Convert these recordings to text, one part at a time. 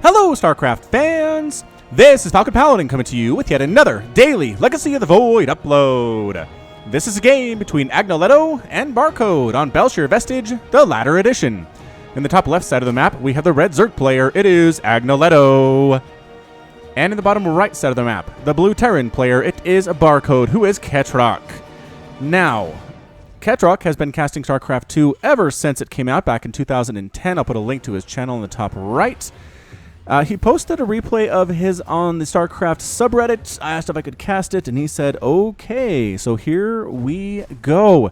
Hello, StarCraft fans! This is Falcon Paladin coming to you with yet another daily Legacy of the Void upload. This is a game between Agnoletto and Barcode on Belshir Vestige, the latter edition. In the top left side of the map, we have the red Zerg player. It is Agnoletto. And in the bottom right side of the map, the blue Terran player, it is Barcode, who is Ketrok. Now, Ketrok has been casting StarCraft 2 ever since it came out back in 2010. I'll put a link to his channel in the top right. He posted a replay of his on the StarCraft subreddit. I asked if I could cast it, and he said, okay, so here we go.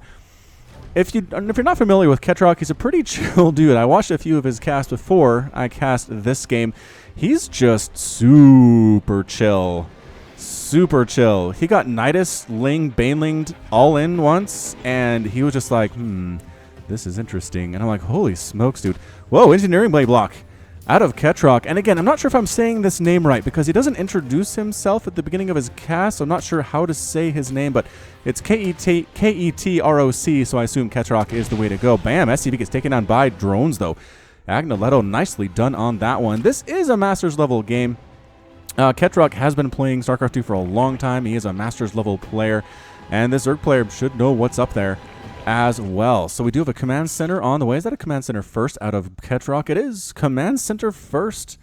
If you're not familiar with Ketrok, he's a pretty chill dude. I watched a few of his casts before I cast this game. He's just super chill. Super chill. He got Nidus, Ling, Banelinged all in once, and he was just like, this is interesting. And I'm like, holy smokes, dude. Whoa, Engineering Blade block out of Ketrok. And again, I'm not sure if I'm saying this name right because he doesn't introduce himself at the beginning of his cast. So I'm not sure how to say his name, but it's K-E-T-R-O-C, so I assume Ketrok is the way to go. Bam, SCV gets taken down by drones, though. Agnoletto, nicely done on that one. This is a Masters level game. Ketrok has been playing StarCraft 2 for a long time. He is a Masters level player, and this Zerg player should know what's up there as well. So we do have a command center on the way. Is that a command center first out of Ketrok? It is command center first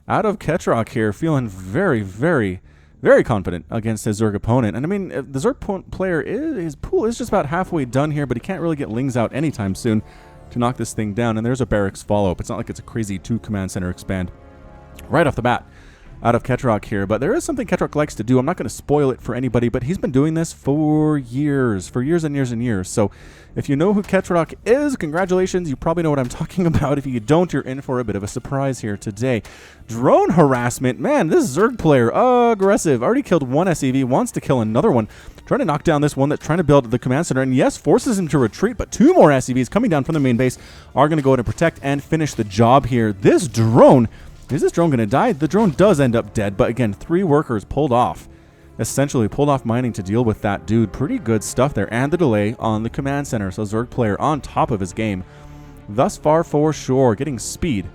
out of Ketrok here. Feeling very, very, very confident against his Zerg opponent. And I mean, the Zerg player, his pool is just about halfway done here, but he can't really get Lings out anytime soon to knock this thing down. And there's a barracks follow-up. It's not like it's a crazy 2 command center expand right off the bat out of Ketrok here, but there is something Ketrok likes to do. I'm not going to spoil it for anybody, but he's been doing this for years and years and years. So if you know who Ketrok is, congratulations. You probably know what I'm talking about. If you don't, you're in for a bit of a surprise here today. Drone harassment. Man, this Zerg player, aggressive. Already killed one SCV, wants to kill another one. Trying to knock down this one that's trying to build the command center, and yes, forces him to retreat, but 2 more SCVs coming down from the main base are going to go ahead and protect and finish the job here. This drone, is this drone going to die? The drone does end up dead, but again, 3 workers pulled off. Essentially pulled off mining to deal with that dude. Pretty good stuff there, and the delay on the command center. So Zerg player on top of his game thus far for sure. Getting speed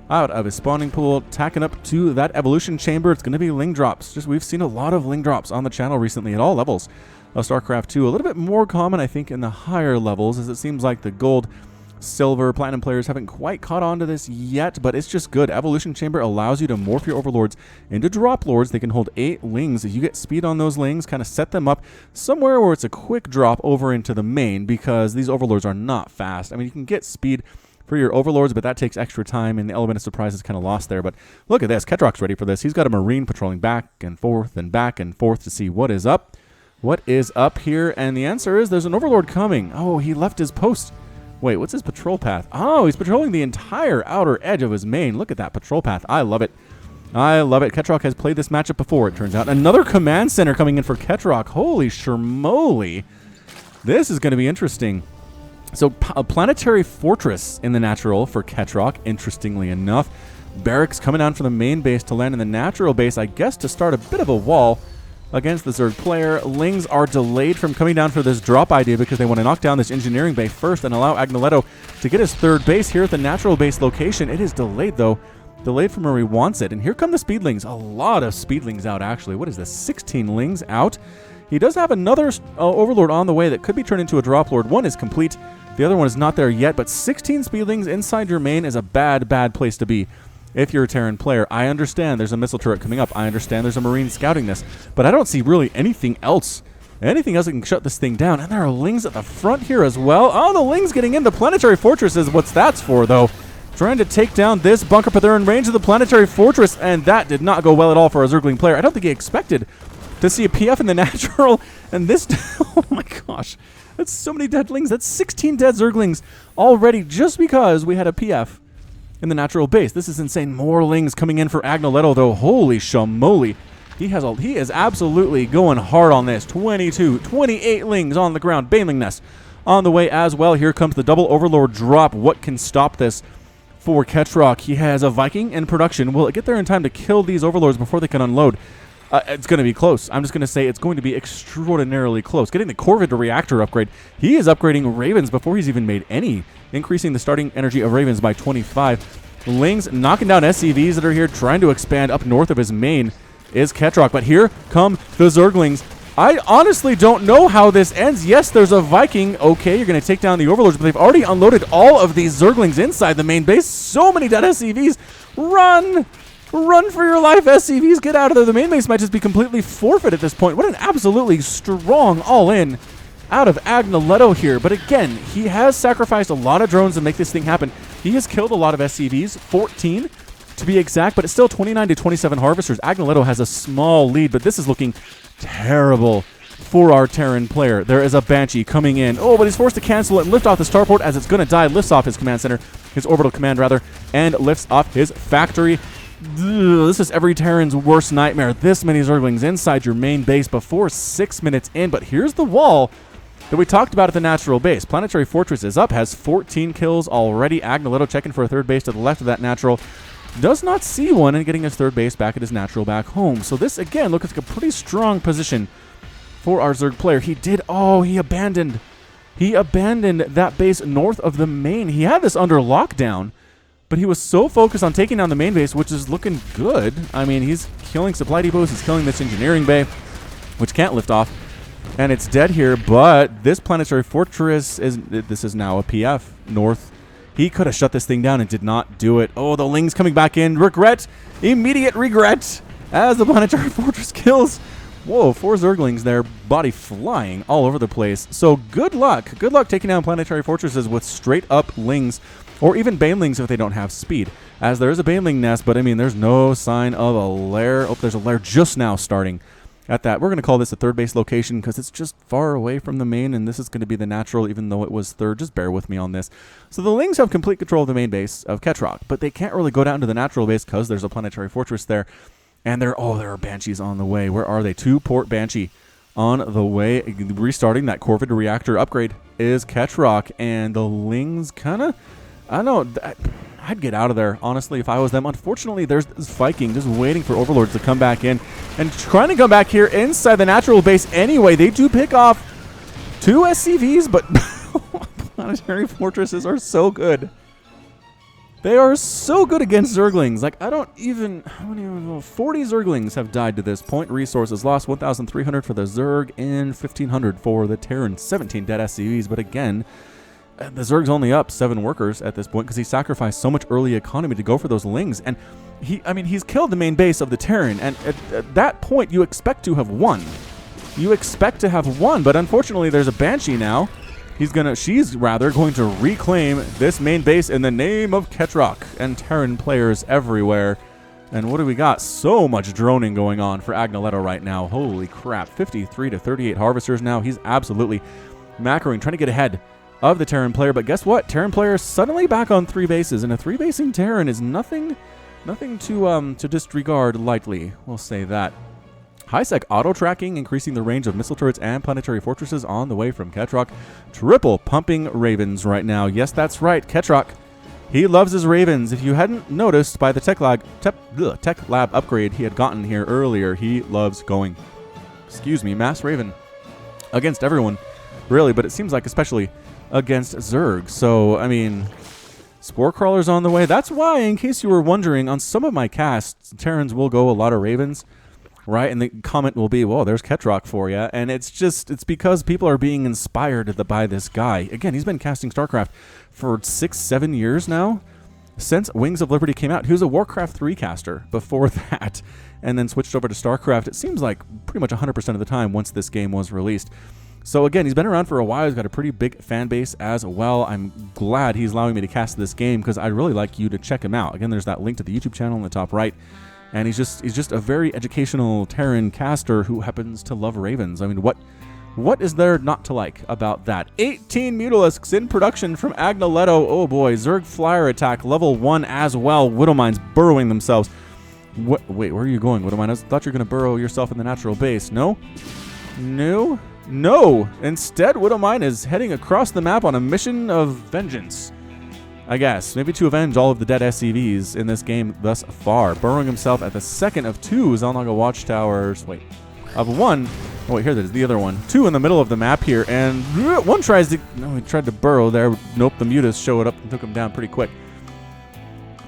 out of his spawning pool, tacking up to that evolution chamber. It's going to be Ling drops. We've seen a lot of Ling drops on the channel recently at all levels of StarCraft 2. A little bit more common, I think, in the higher levels, as it seems like the gold, silver, platinum players haven't quite caught on to this yet, but it's just good. Evolution Chamber allows you to morph your overlords into drop lords. They can hold 8 Lings. If you get speed on those Lings, kind of set them up somewhere where it's a quick drop over into the main, because these overlords are not fast. I mean, you can get speed for your overlords, but that takes extra time, and the element of surprise is kind of lost there. But look at this. Ketrok's ready for this. He's got a Marine patrolling back and forth to see what is up. What is up here? And the answer is there's an overlord coming. Oh, he left his post. Wait, what's his patrol path? Oh, he's patrolling the entire outer edge of his main. Look at that patrol path. I love it. I love it. Ketrok has played this matchup before, it turns out. Another command center coming in for Ketrok. Holy shermoly. This is going to be interesting. So, a planetary fortress in the natural for Ketrok, interestingly enough. Barracks coming down from the main base to land in the natural base, I guess to start a bit of a wall against the Zerg player. Lings are delayed from coming down for this drop idea because they want to knock down this engineering bay first and allow Agnoletto to get his 3rd base here at the natural base location. It is delayed, though. Delayed from where he wants it. And here come the speedlings. A lot of speedlings out, actually. What is this? 16 Lings out. He does have another overlord on the way that could be turned into a drop lord. One is complete. The other one is not there yet, but 16 speedlings inside your main is a bad, bad place to be. If you're a Terran player, I understand there's a missile turret coming up. I understand there's a Marine scouting this, but I don't see really anything else. Anything else that can shut this thing down. And there are Lings at the front here as well. Oh, the Lings getting into Planetary Fortress is what that's for, though. Trying to take down this bunker, but they're in range of the Planetary Fortress, and that did not go well at all for a Zergling player. I don't think he expected to see a PF in the natural, and this, oh my gosh. That's so many dead Lings. That's 16 dead Zerglings already just because we had a PF in the natural base. This is insane. More Lings coming in for Agnoletto, though. Holy shamoly. He is absolutely going hard on this. 28 Lings on the ground. Baneling Nest on the way as well. Here comes the double Overlord drop. What can stop this for Ketrok? He has a Viking in production. Will it get there in time to kill these Overlords before they can unload? It's going to be close. I'm just going to say it's going to be extraordinarily close. Getting the Corvid reactor upgrade. He is upgrading Ravens before he's even made any, increasing the starting energy of Ravens by 25. Lings knocking down SCVs that are here, trying to expand up north of his main is Ketrock. But here come the Zerglings. I honestly don't know how this ends. Yes, there's a Viking. Okay, you're going to take down the Overlords, but they've already unloaded all of these Zerglings inside the main base. So many dead SCVs. Run! Run for your life, SCVs. Get out of there. The main base might just be completely forfeit at this point. What an absolutely strong all-in out of Agnoletto here. But again, he has sacrificed a lot of drones to make this thing happen. He has killed a lot of SCVs, 14 to be exact, but it's still 29 to 27 harvesters. Agnoletto has a small lead, but this is looking terrible for our Terran player. There is a Banshee coming in. Oh, but he's forced to cancel it and lift off the starport as it's going to die. Lifts off his command center, his orbital command rather, and lifts off his factory. This is every Terran's worst nightmare. This many Zerglings inside your main base before 6 minutes in. But here's the wall that we talked about at the natural base. Planetary Fortress is up, has 14 kills already. Agnoletto checking for a third base to the left of that natural. Does not see one and getting his third base back at his natural back home. So this, again, looks like a pretty strong position for our Zerg player. He abandoned that base north of the main. He had this under lockdown, but he was so focused on taking down the main base, which is looking good. I mean, he's killing supply depots. He's killing this engineering bay, which can't lift off. And it's dead here, but this Planetary Fortress is now a PF north. He could have shut this thing down and did not do it. Oh, the Lings coming back in. Regret. Immediate regret as the Planetary Fortress kills. Whoa, 4 Zerglings there, body flying all over the place. So good luck. Good luck taking down Planetary Fortresses with straight up Lings, or even Banelings if they don't have speed. As there is a Baneling nest, but I mean, there's no sign of a lair. Oh, there's a lair just now starting at that. We're going to call this a third base location because it's just far away from the main, and this is going to be the natural, even though it was third. Just bear with me on this. So the Lings have complete control of the main base of Ketrock, but they can't really go down to the natural base because there's a Planetary Fortress there. And there are Banshees on the way. Where are they? 2 Port Banshee on the way. Restarting that Corvid reactor upgrade is Ketrock, and the Lings kind of, I don't know, I'd get out of there, honestly, if I was them. Unfortunately, there's this Viking just waiting for Overlords to come back in and trying to come back here inside the natural base anyway. They do pick off 2 SCVs, but Planetary Fortresses are so good. They are so good against Zerglings. Like, I don't even, how many, 40 Zerglings have died to this point. Resources lost, 1,300 for the Zerg and 1,500 for the Terran. 17 dead SCVs, but again, the Zerg's only up 7 workers at this point because he sacrificed so much early economy to go for those Lings. And he's killed the main base of the Terran, and at that point, you expect to have won. You expect to have won, but unfortunately, there's a Banshee now. She's going to reclaim this main base in the name of Ketrock and Terran players everywhere. And what do we got? So much droning going on for Agnoletto right now. Holy crap. 53 to 38 harvesters now. He's absolutely macroing, trying to get ahead of the Terran player. But guess what? Terran player is suddenly back on 3 bases, and a 3-basing Terran is nothing to disregard lightly. We'll say that. High-sec auto-tracking, increasing the range of missile turrets and Planetary Fortresses on the way from Ketrock. Triple pumping Ravens right now. Yes, that's right, Ketrock. He loves his Ravens. If you hadn't noticed by the Tech Lab upgrade he had gotten here earlier, he loves going, Mass Raven against everyone, really, but it seems like especially against Zerg. So, I mean, Spore Crawler's on the way. That's why, in case you were wondering, on some of my casts, Terrans will go a lot of Ravens. Right, and the comment will be, well, there's Ketrock for you. And it's because people are being inspired by this guy. Again, he's been casting StarCraft for 6-7 years now, since Wings of Liberty came out. He was a Warcraft 3 caster before that, and then switched over to StarCraft, it seems like pretty much 100% of the time once this game was released. So again, he's been around for a while. He's got a pretty big fan base as well. I'm glad he's allowing me to cast this game because I'd really like you to check him out. Again, there's that link to the YouTube channel in the top right. And he's just a very educational Terran caster who happens to love Ravens. I mean, what is there not to like about that? 18 Mutalisks in production from Agnoletto. Oh boy, Zerg Flyer attack level 1 as well. Widowmines burrowing themselves. Wait, where are you going, Widowmine? I thought you were going to burrow yourself in the natural base. No? No? No! Instead, Widowmine is heading across the map on a mission of vengeance. I guess. Maybe to avenge all of the dead SCVs in this game thus far. Burrowing himself at the second of 2 Xel'Naga Watchtowers. Wait. Of 1. Oh, wait, here there's the other one. 2 in the middle of the map here. And 1 tries to... No, he tried to burrow there. Nope, the Mutas showed up and took him down pretty quick.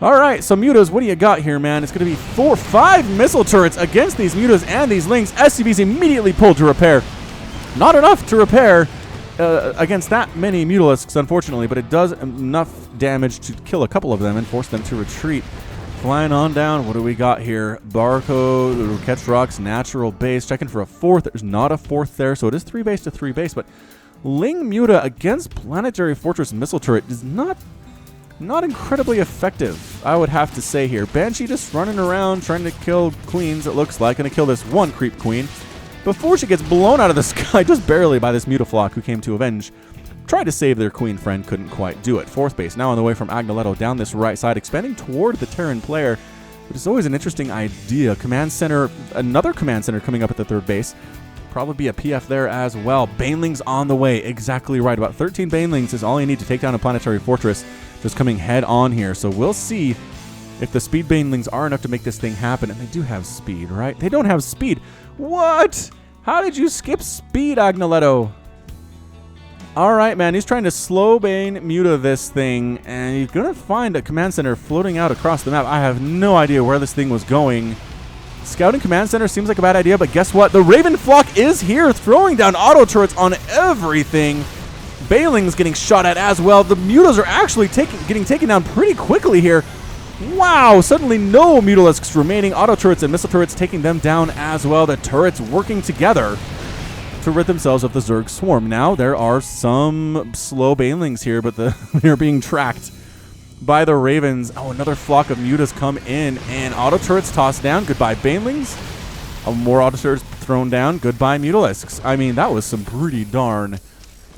All right, so Mutas, what do you got here, man? It's going to be 5 missile turrets against these Mutas and these Lings. SCVs immediately pulled to repair. Not enough to repair against that many Mutalisks, unfortunately, but it does enough damage to kill a couple of them and force them to retreat. Flying on down, what do we got here? Barcode, Ketrock's natural base, checking for a 4th. There's not a 4th there, so it is 3 base to 3 base, but Ling Muta against Planetary Fortress Missile Turret is not incredibly effective, I would have to say here. Banshee just running around trying to kill queens, it looks like. Going to kill this one creep queen before she gets blown out of the sky just barely by this Mutaflock who came to avenge. Tried to save their queen friend, couldn't quite do it. 4th base now on the way from Agnoletto down this right side, expanding toward the Terran player, which is always an interesting idea. Command center, another command center coming up at the 3rd base. Probably be a PF there as well. Banelings on the way, exactly right. About 13 Banelings is all you need to take down a Planetary Fortress, just coming head on here. So we'll see if the speed Banelings are enough to make this thing happen. And they do have speed, right? They don't have speed. What? How did you skip speed, Agnoletto? All right, man. He's trying to slow Bane Muta this thing, and he's going to find a command center floating out across the map. I have no idea where this thing was going. Scouting command center seems like a bad idea, but guess what? The Raven Flock is here, throwing down auto turrets on everything. Banelings getting shot at as well. The Mutas are actually getting taken down pretty quickly here. Wow, suddenly no Mutalisks remaining. Auto turrets and missile turrets taking them down as well. The turrets working together to rid themselves of the Zerg swarm. Now there are some slow Banelings here, but they're being tracked by the Ravens. Oh, another flock of Mutas come in, and auto turrets tossed down. Goodbye, Banelings. More auto turrets thrown down. Goodbye, Mutalisks. I mean, that was some pretty darn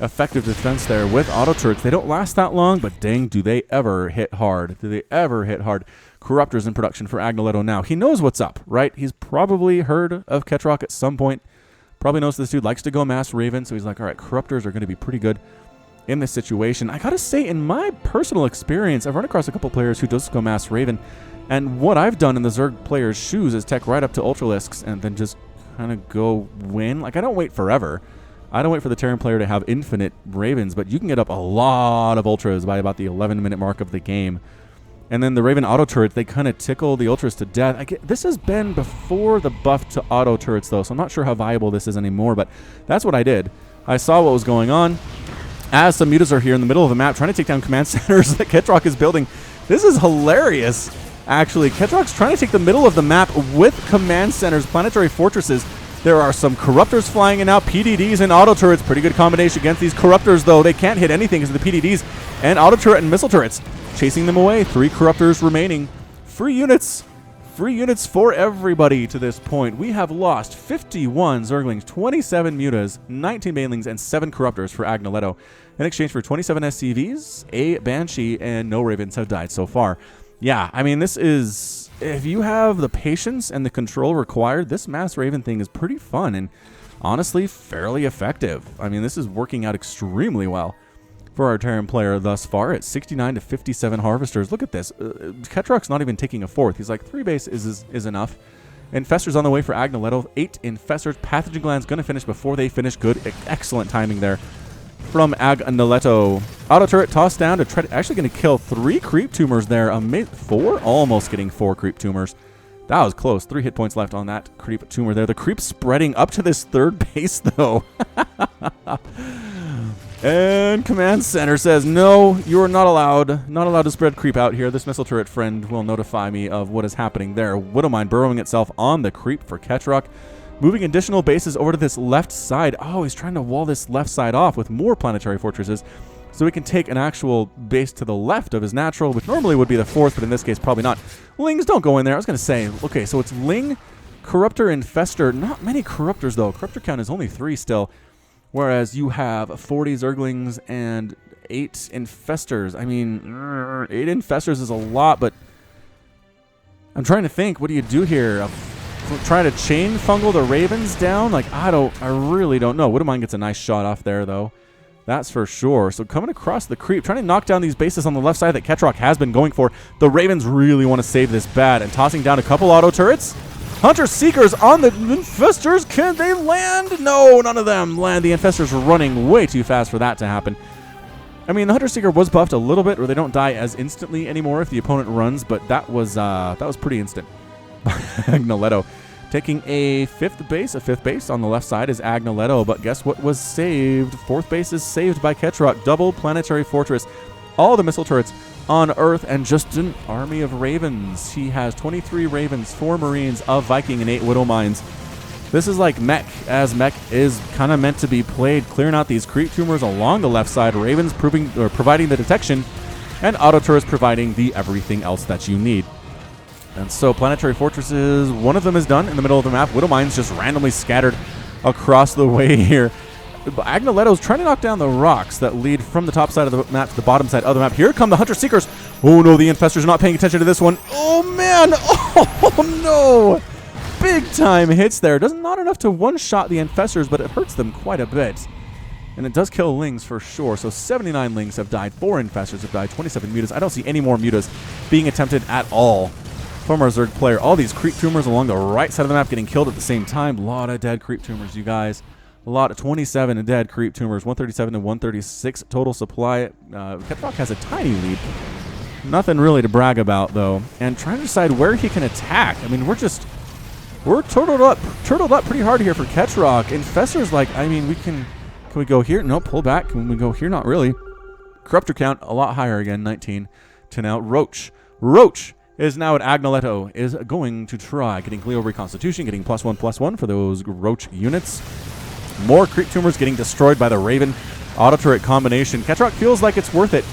effective defense there with auto turrets. They don't last that long, but dang, do they ever hit hard. Do they ever hit hard. Corruptors in production for Agnoletto now. He knows what's up, right? He's probably heard of Ketrock at some point. Probably knows this dude likes to go mass Raven, so he's like, all right, Corruptors are going to be pretty good in this situation. I gotta say, in my personal experience, I've run across a couple players who just go mass Raven, and what I've done in the Zerg player's shoes is tech right up to Ultralisks and then just kind of go win. Like, I don't wait forever. I don't wait for the Terran player to have infinite Ravens, but you can get up a lot of Ultras by about the 11-minute mark of the game. And then the Raven auto turrets, they kind of tickle the Ultras to death. This has been before the buff to auto turrets, though, so I'm not sure how viable this is anymore, but that's what I did. I saw what was going on. As some Mutas are here in the middle of the map trying to take down command centers that Ketrock is building. This is hilarious, actually. Ketrock's trying to take the middle of the map with command centers, planetary fortresses. There are some Corruptors flying in out, PDDs and auto turrets. Pretty good combination against these Corruptors, though. They can't hit anything because of the PDDs and auto turret and missile turrets. Chasing them away. 3 Corruptors remaining. Free units. Free units for everybody to this point. We have lost 51 Zerglings, 27 Mutas, 19 Banelings, and 7 Corruptors for Agnoletto. In exchange for 27 SCVs, a Banshee, and no Ravens have died so far. Yeah, I mean, this is... If you have the patience and the control required, this Mass Raven thing is pretty fun and honestly fairly effective. I mean, this is working out extremely well for our Terran player thus far at 69 to 57 Harvesters. Look at this. Ketrock's not even taking a 4th. He's like, 3 base is enough. Infestors on the way for Agnoletto. 8 Infestors. Pathogen Gland's going to finish before they finish. Good. Excellent timing there from Agnoletto. Auto turret tossed down to try to actually going to kill 3 creep tumors there. 4? Almost getting 4 creep tumors. That was close. 3 hit points left on that creep tumor there. The creep spreading up to this 3rd base, though. And command center says, no, you are not allowed. Not allowed to spread creep out here. This missile turret friend will notify me of what is happening there. Widowmine burrowing itself on the creep for Ketrock. Moving additional bases over to this left side. Oh, he's trying to wall this left side off with more planetary fortresses so he can take an actual base to the left of his natural, which normally would be the 4th, but in this case, probably not. Lings don't go in there. I was going to say, okay, so it's Ling, Corruptor, Infestor. Not many Corruptors, though. Corruptor count is only 3 still, whereas you have 40 Zerglings and 8 Infestors. I mean, 8 Infestors is a lot, but I'm trying to think, what do you do here? Try to chain fungal the Ravens down? Like, I really don't know. Widowmine gets a nice shot off there, though. That's for sure. So coming across the creep, trying to knock down these bases on the left side that Ketrock has been going for. The Ravens really want to save this bad, and tossing down a couple auto turrets. Hunter Seekers on the Infestors. Can they land? No, none of them land. The Infestors are running way too fast for that to happen. I mean, the Hunter Seeker was buffed a little bit, where they don't die as instantly anymore if the opponent runs, but that was pretty instant. Agnoletto taking a fifth base. A fifth base on the left side is Agnoletto, but guess what was saved? Fourth base is saved by Ketrock. Double Planetary Fortress. All the missile turrets on Earth, and just an army of Ravens. He has 23 Ravens, 4 Marines, a Viking, and 8 Widow Mines. This is like Mech, as Mech is kind of meant to be played, clearing out these creep tumors along the left side. Ravens providing the detection, and auto turrets providing the everything else that you need. And so Planetary Fortresses, one of them is done in the middle of the map. Widow Mines just randomly scattered across the way here. Agnoletto's trying to knock down the rocks that lead from the top side of the map to the bottom side of the map. Here come the Hunter Seekers. Oh no, the Infestors are not paying attention to this one. Oh man, oh no. Big time hits there. Not enough to one-shot the Infestors, but it hurts them quite a bit. And it does kill Lings for sure. So 79 Lings have died, 4 Infestors have died, 27 Mutas. I don't see any more Mutas being attempted at all from our Zerg player. All these creep tumors along the right side of the map getting killed at the same time. A lot of dead creep tumors, you guys. A lot of 27 dead creep tumors, 137 to 136 total supply. Ketrock has a tiny lead. Nothing really to brag about, though. And trying to decide where he can attack. I mean, we're turtled up pretty hard here for Ketrock. Infestor's like, I mean, can we go here? No, pull back. Can we go here? Not really. Corruptor count a lot higher again, 19 to now. Roach is now at Agnoletto, is going to try getting Cleo Reconstitution, getting +1/+1 for those Roach units. More creep tumors getting destroyed by the Raven auto turret combination. Ketrock feels like it's worth it.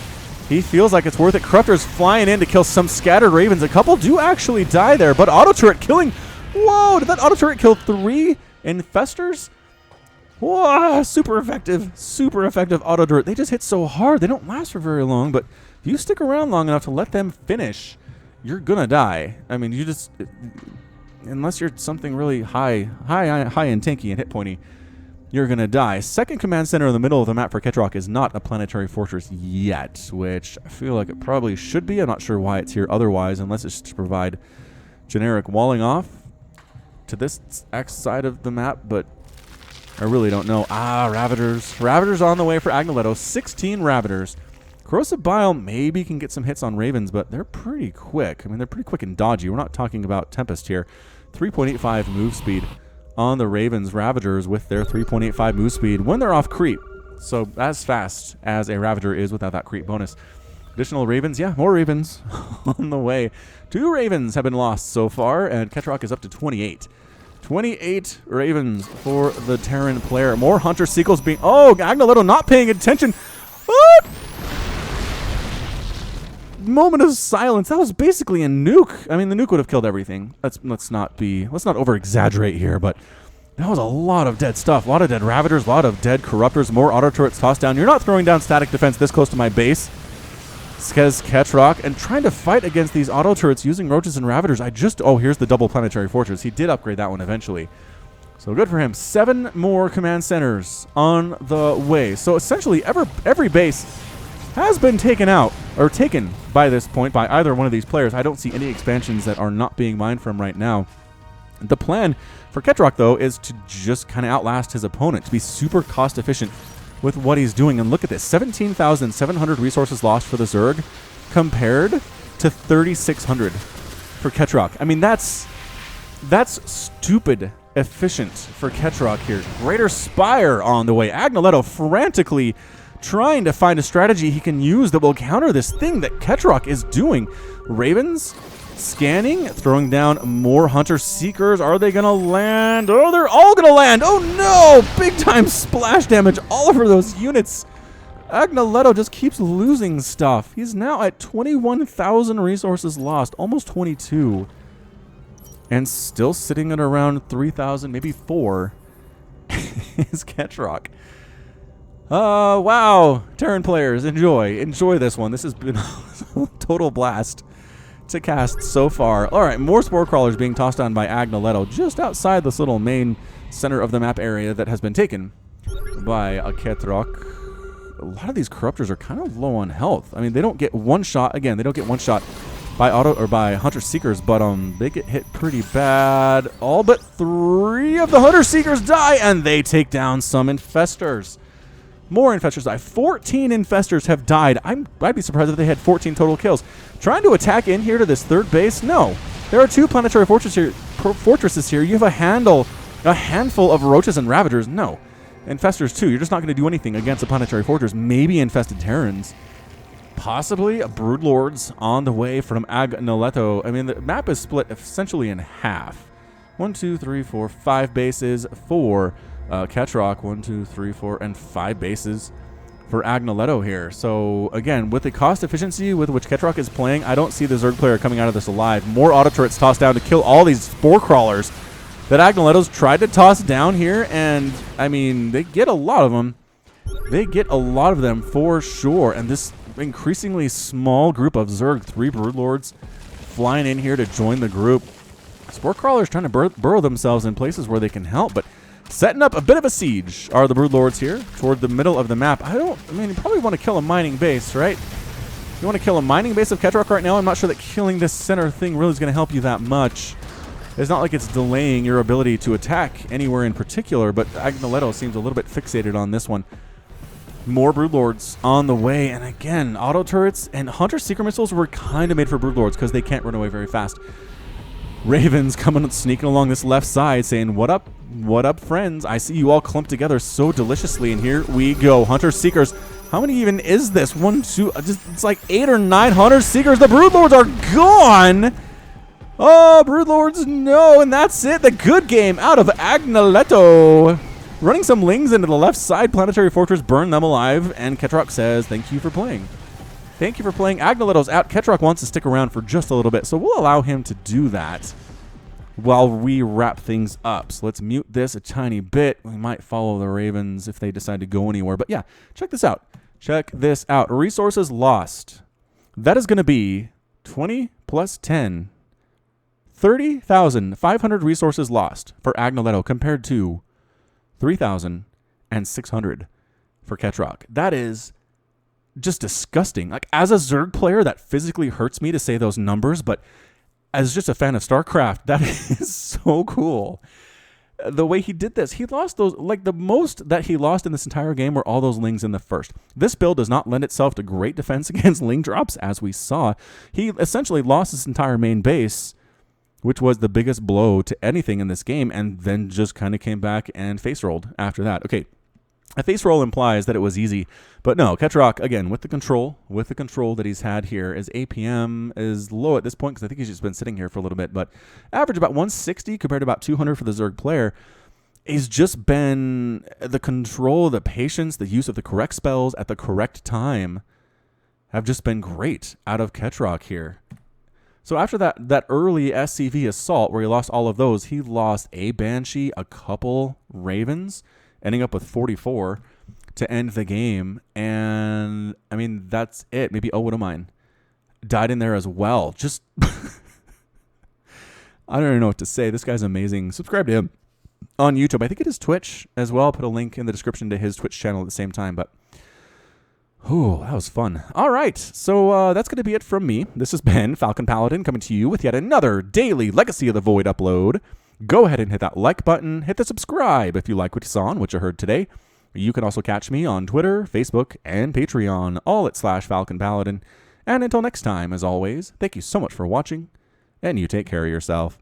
He feels like it's worth it. Corruptor's flying in to kill some scattered Ravens. A couple do actually die there, but auto turret killing. Whoa, did that auto turret kill 3 Infestors? Whoa, super effective auto turret. They just hit so hard. They don't last for very long, but if you stick around long enough to let them finish, you're gonna die. I mean, you just, unless you're something really high and tanky and hit pointy, you're going to die. Second command center in the middle of the map for Ketrock is not a planetary fortress yet, which I feel like it probably should be. I'm not sure why it's here otherwise, unless it's to provide generic walling off to this X side of the map, but I really don't know. Ravagers. Ravagers on the way for Agnoletto. 16 Ravagers. Corrosive Bile maybe can get some hits on Ravens, but they're pretty quick. I mean, they're pretty quick and dodgy. We're not talking about Tempest here. 3.85 move speed on the Ravens. Ravagers with their 3.85 move speed when they're off creep. So as fast as a Ravager is without that creep bonus. Additional Ravens, yeah, more Ravens on the way. 2 Ravens have been lost so far, and Ketrock is up to 28. 28 Ravens for the Terran player. More Hunter Seekers being... Oh, Agnoletto not paying attention. What? Moment of silence. That was basically a nuke. I mean, the nuke would have killed everything. Let's not over exaggerate here, but that was a lot of dead stuff. A lot of dead Ravagers, a lot of dead Corruptors, more auto turrets tossed down. You're not throwing down static defense this close to my base, says Ketrock, and trying to fight against these auto turrets using Roaches and Ravagers. Oh, here's the double planetary fortress. He did upgrade that one eventually. So good for him. 7 more command centers on the way. So essentially every base has been taken by this point by either one of these players. I don't see any expansions that are not being mined from right now. The plan for Ketrock, though, is to just kind of outlast his opponent, to be super cost efficient with what he's doing. And look at this, 17,700 resources lost for the Zerg compared to 3,600 for Ketrock. I mean, that's stupid efficient for Ketrock here. Greater Spire on the way. Agnoletto frantically trying to find a strategy he can use that will counter this thing that Ketrock is doing. Ravens scanning, throwing down more Hunter Seekers. Are they going to land? Oh, they're all going to land. Oh, no. Big time splash damage all over those units. Agnoletto just keeps losing stuff. He's now at 21,000 resources lost, almost 22. And still sitting at around 3,000, maybe 4 is Ketrock. Wow. Terran players, enjoy this one. This has been a total blast to cast so far. All right, more Spore Crawlers being tossed on by Agnoletto just outside this little main center of the map area that has been taken by a Ketrock. A lot of these Corruptors are kind of low on health. I mean, they don't get one shot. Again, they don't get one shot by auto or by Hunter Seekers, but they get hit pretty bad. All but 3 of the Hunter Seekers die, and they take down some Infestors. More infestors die. 14 infestors have died. I'd be surprised if they had 14 total kills. Trying to attack in here to this third base? No. There are 2 planetary fortresses here. You have a handful of roaches and ravagers? No. Infestors too. You're just not going to do anything against a planetary fortress. Maybe infested Terrans. Possibly broodlords on the way from Agnoletto. I mean, the map is split essentially in half. 1, 2, 3, 4, 5 bases for Ketrok. 1, 2, 3, 4, and 5 bases for Agnoletto here. So again, with the cost efficiency with which Ketrok is playing, I don't see the Zerg player coming out of this alive. More auto turrets tossed down to kill all these spore crawlers that Agnoletto's tried to toss down here, and I mean, they get a lot of them. They get a lot of them for sure, and this increasingly small group of Zerg, 3 broodlords flying in here to join the group. Spore crawlers trying to burrow themselves in places where they can help, but setting up a bit of a siege are the broodlords here toward the middle of the map. I mean, you probably want to kill a mining base, right? You want to kill a mining base of Ketrok right now? I'm not sure that killing this center thing really is going to help you that much. It's not like it's delaying your ability to attack anywhere in particular, but Agnoletto seems a little bit fixated on this one. More broodlords on the way, and again, auto turrets and Hunter-Seeker missiles were kind of made for broodlords because they can't run away very fast. Ravens coming, sneaking along this left side, saying, "What up, friends? I see you all clumped together so deliciously." And here we go, Hunter-Seekers. How many even is this? 1, 2, it's like 8 or 9 Hunter-Seekers. The broodlords are gone. Oh, broodlords, no, and that's it. The good game out of Agnoletto. Running some lings into the left side, planetary fortress, burn them alive, and Ketrok says, "Thank you for playing." Thank you for playing. Agnoletto's out. Ketrok wants to stick around for just a little bit, so we'll allow him to do that while we wrap things up. So let's mute this a tiny bit. We might follow the Ravens if they decide to go anywhere. But yeah, check this out. Check this out. Resources lost. That is going to be 20 plus 10. 30,500 resources lost for Agnoletto compared to 3,600 for Ketrok. That is just disgusting. Like, as a Zerg player, that physically hurts me to say those numbers, but as just a fan of StarCraft, that is so cool. The way he did this, he lost those, like the most that he lost in this entire game were all those lings in the first. This build does not lend itself to great defense against ling drops, as we saw. He essentially lost his entire main base, which was the biggest blow to anything in this game, and then just kind of came back and face rolled after that. Okay, a face roll implies that it was easy, but no, Ketrok, again, with the control that he's had here, his APM is low at this point because I think he's just been sitting here for a little bit, but average about 160 compared to about 200 for the Zerg player. He's just been the control, the patience, the use of the correct spells at the correct time have just been great out of Ketrok here. So after that early SCV assault where he lost all of those, he lost a Banshee, a couple Ravens, ending up with 44 to end the game. And, I mean, that's it. Maybe Owen of mine died in there as well. Just, I don't even know what to say. This guy's amazing. Subscribe to him on YouTube. I think it is Twitch as well. I'll put a link in the description to his Twitch channel at the same time. But, oh, that was fun. All right. So that's going to be it from me. This has been Falcon Paladin coming to you with yet another daily Legacy of the Void upload. Go ahead and hit that like button. Hit the subscribe if you like what you saw and what you heard today. You can also catch me on Twitter, Facebook, and Patreon, all at /Falcon Paladin. And until next time, as always, thank you so much for watching, and you take care of yourself.